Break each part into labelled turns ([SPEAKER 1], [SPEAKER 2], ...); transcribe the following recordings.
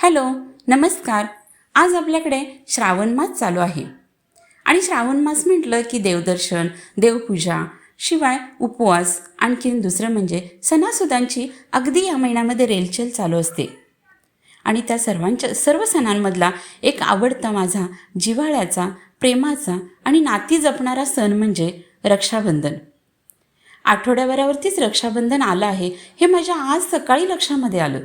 [SPEAKER 1] Hello, नमस्कार. आज आपल्याकडे श्रावण मास चालू आहे आणि श्रावण मास म्हटलं की देवदर्शन, देवपूजा, शिवाय उपवास, आणखीन दुसरं म्हणजे सणासुदांची अगदी या महिन्यामध्ये रेलचेल चालू असते. आणि त्या सर्व सणांमधला एक आवडता माझा जिव्हाळ्याचा, प्रेमाचा आणि नाती जपणारा सण म्हणजे रक्षाबंधन. आठवड्याभरावरतीच रक्षाबंधन आलं आहे हे माझ्या आज सकाळी लक्षामध्ये आलं.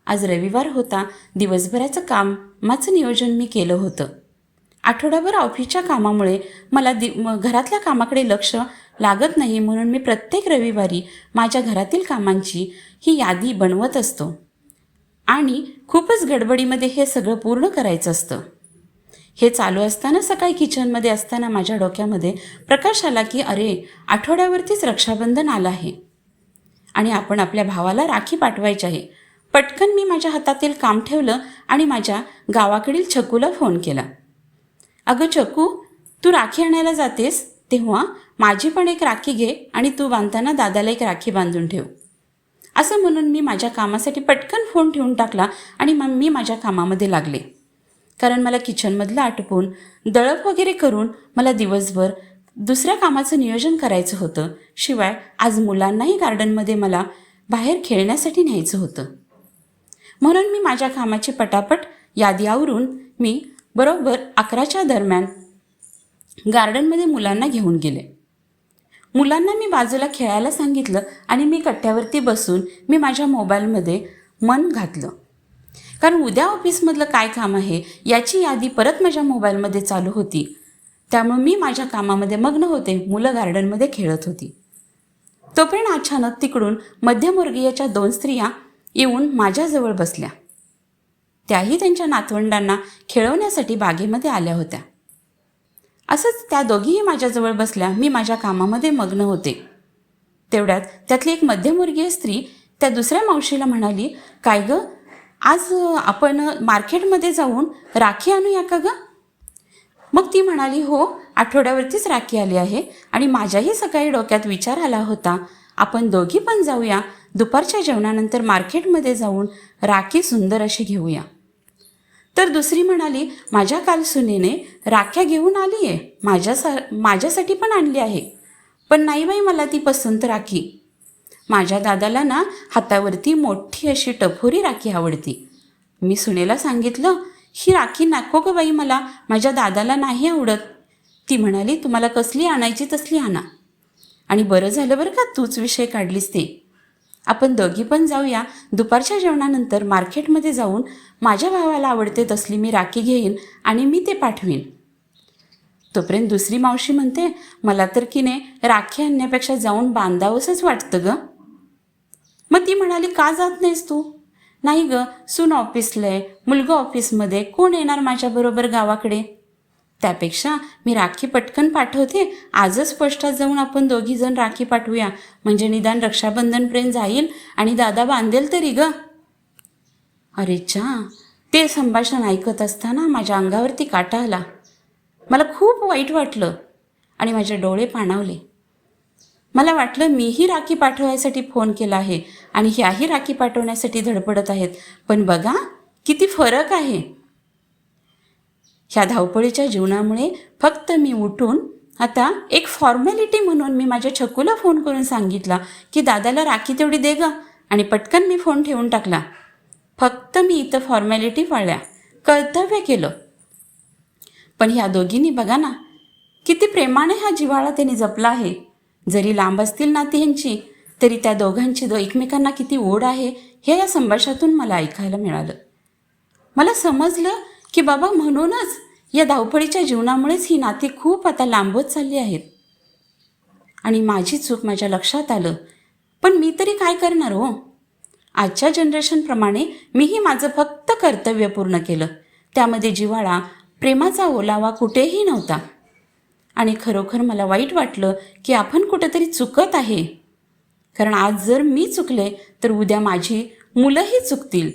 [SPEAKER 1] आज रविवार होता. दिवसभराचं कामाचं नियोजन मी केलं होतं. आठवडाभर ऑफिसच्या कामामुळे मला घरातल्या कामाकडे लक्ष लागत नाही, म्हणून मी प्रत्येक रविवारी माझ्या घरातील कामांची ही यादी बनवत असतो आणि खूपच गडबडीमध्ये हे सगळं पूर्ण करायचं असतं. हे चालू असताना सकाळी किचनमध्ये असताना माझ्या डोक्यामध्ये प्रकाश आला की अरे, आठवड्यावरतीच रक्षाबंधन आलं आहे आणि आपण आपल्या भावाला राखी पाठवायची आहे. पटकन मी माझ्या हातातील काम ठेवलं आणि माझ्या गावाकडील छकूला फोन केला. अगं छकू, तू राखी आणायला जातेस तेव्हा माझी पण एक राखी घे आणि तू बांधताना दादाला एक राखी बांधून ठेव. असं म्हणून मी माझ्या कामासाठी पटकन फोन ठेवून टाकला आणि मग मी माझ्या कामामध्ये लागले. कारण मला किचनमधलं आटपून दळप वगैरे करून मला दिवसभर दुसऱ्या कामाचं नियोजन करायचं होतं. शिवाय आज मुलांनाही गार्डनमध्ये मला बाहेर खेळण्यासाठी न्यायचं होतं. म्हणून मी माझ्या कामाची पटापट यादी आवरून मी बरोबर 11च्या दरम्यान गार्डनमध्ये मुलांना घेऊन गेले. मुलांना मी बाजूला खेळायला सांगितलं आणि मी कट्ट्यावरती बसून मी माझ्या मोबाईलमध्ये मन घातलं. कारण उद्या ऑफिसमधलं काय काम आहे याची यादी परत माझ्या मोबाईलमध्ये चालू होती. त्यामुळे मी माझ्या कामामध्ये मग्न होते. मुलं गार्डनमध्ये खेळत होती. तोपर्यंत अचानक तिकडून मध्यमवर्गीयाच्या 2 स्त्रिया येऊन माझ्याजवळ बसल्या. त्याही त्यांच्या नातवंडांना खेळवण्यासाठी बागेमध्ये आल्या होत्या. असंच त्या दोघीही माझ्याजवळ बसल्या. मी माझ्या कामामध्ये मग्न होते. तेवढ्यात त्यातली एक मध्यमवर्गीय स्त्री त्या दुसऱ्या मावशीला म्हणाली, काय गं, आज आपण मार्केटमध्ये जाऊन राखी आणूया का गं? मग ती म्हणाली, हो, आठवड्यावरतीच राखी आली आहे आणि माझ्याही सकाळी डोक्यात विचार आला होता, आपण दोघी पण जाऊया, दुपारच्या जेवणानंतर मार्केटमध्ये जाऊन राखी सुंदर अशी घेऊया. तर दुसरी म्हणाली, माझ्या काल सुनेने राख्या घेऊन आली आहे, माझ्यासाठी पण आणली आहे, पण नाही बाई मला ती पसंत राखी. माझ्या दादाला ना हातावरती मोठी अशी टपोरी राखी आवडती. मी सुनेला सांगितलं, ही राखी नको गं बाई, मला माझ्या दादाला नाही आवडत. ती म्हणाली, तुम्हाला कसली आणायची तसली आणा. आणि बरं झालं बरं का तूच विषय काढलीस ते. आपण दोघी पण जाऊया, दुपारच्या जेवणानंतर मार्केटमध्ये जाऊन माझ्या भावाला आवडते तसली मी राखी घेईन आणि मी ते पाठवीन. तोपर्यंत दुसरी मावशी म्हणते, मला तर की नाही राखी आणण्यापेक्षा जाऊन बांधावंसंच वाटतं गं. मग ती म्हणाली, का जात नाहीस तू? नाही गं, सून ऑफिसला आहे, मुलगा ऑफिसमध्ये, कोण येणार माझ्याबरोबर गावाकडे? त्यापेक्षा मी राखी पटकन पाठवते, आजच पोस्टात जाऊन आपण दोघी जण राखी पाठवूया, म्हणजे निदान रक्षाबंधनपर्यंत जाईल आणि दादा बांधेल तरी गं. अरे चा, ते संभाषण ऐकत असताना माझ्या अंगावरती काटा आला. मला खूप वाईट वाटलं आणि माझे डोळे पाणावले. मला वाटलं मीही राखी पाठवायसाठी फोन केला आहे आणि ह्याही राखी पाठवण्यासाठी धडपडत आहेत, पण बघा किती फरक आहे. ह्या धावपळीच्या जीवनामुळे फक्त मी उठून आता एक फॉर्मॅलिटी म्हणून मी माझ्या छकूला फोन करून सांगितला की दादाला राखी तेवढी दे गं, आणि पटकन मी फोन ठेवून टाकला. फक्त मी इथं फॉर्मॅलिटी पाळल्या, कर्तव्य केलं. पण ह्या दोघींनी बघा ना, किती प्रेमाने हा जिव्हाळा त्यांनी जपला आहे. जरी लांब असतील नाती ह्यांची, तरी त्या दोघांची एकमेकांना किती ओढ आहे हे या संभाषणातून मला ऐकायला मिळालं. मला समजलं की बाबा, म्हणूनच या धावपळीच्या जीवनामुळेच ही नाती खूप आता लांबत चालली आहेत. आणि माझी चूक माझ्या लक्षात आलं, पण मी तरी काय करणार हो. आजच्या जनरेशनप्रमाणे मीही माझं फक्त कर्तव्य पूर्ण केलं. त्यामध्ये जिव्हाळा, प्रेमाचा ओलावा कुठेही नव्हता. आणि खरोखर मला वाईट वाटलं की आपण कुठेतरी चुकत आहे. कारण आज जर मी चुकले तर उद्या माझी मुलंही चुकतील.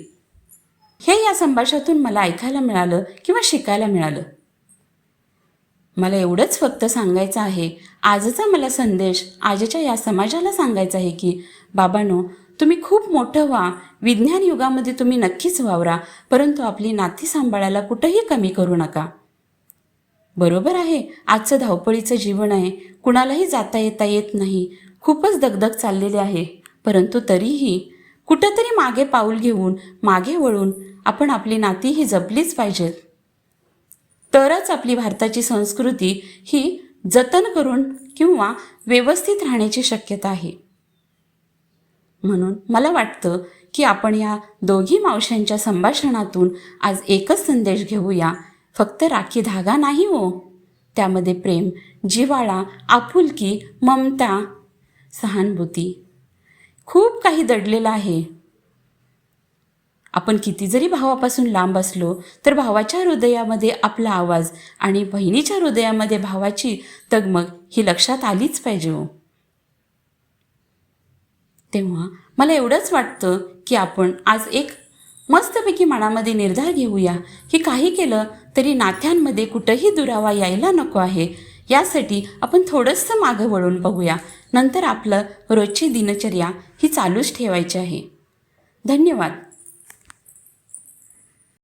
[SPEAKER 1] हे या संभाषणातून मला ऐकायला मिळालं किंवा शिकायला मिळालं. मला एवढंच फक्त सांगायचं आहे, आजचा मला संदेश आजच्या या समाजाला सांगायचा आहे की बाबांनो, तुम्ही खूप मोठं व्हा, विज्ञान युगामध्ये तुम्ही नक्कीच वावरा, परंतु आपली नाती सांभाळायला कुठंही कमी करू नका. बरोबर आहे, आजचं धावपळीचं जीवन आहे, कुणालाही जाता येत नाही, खूपच दगदग चाललेली आहे. परंतु तरीही कुठंतरी मागे पाऊल घेऊन, मागे वळून आपण आपली नाती ही जपलीच पाहिजेत. तरच आपली भारताची संस्कृती ही जतन करून किंवा व्यवस्थित राहण्याची शक्यता आहे. म्हणून मला वाटतं की आपण या दोघी मावशांच्या संभाषणातून आज एकच संदेश घेऊया, फक्त राखी धागा नाही हो, त्यामध्ये प्रेम, जिव्हाळा, आपुलकी, ममता, सहानुभूती खूप काही दडलेलं आहे. आपण किती जरी भावापासून लांब असलो तर भावाच्या हृदयामध्ये आपला आवाज आणि बहिणीच्या हृदयामध्ये भावाची तगमग ही लक्षात आलीच पाहिजे हो. तेव्हा मला एवढंच वाटतं की आपण आज एक मस्तपैकी मनामध्ये निर्धार घेऊया की काही केलं तरी नात्यांमध्ये कुठंही दुरावा यायला नको आहे. यासाठी आपण थोडंसं मागं वळून बघूया, नंतर आपलं रोजची दिनचर्या ही चालूच ठेवायची आहे. धन्यवाद.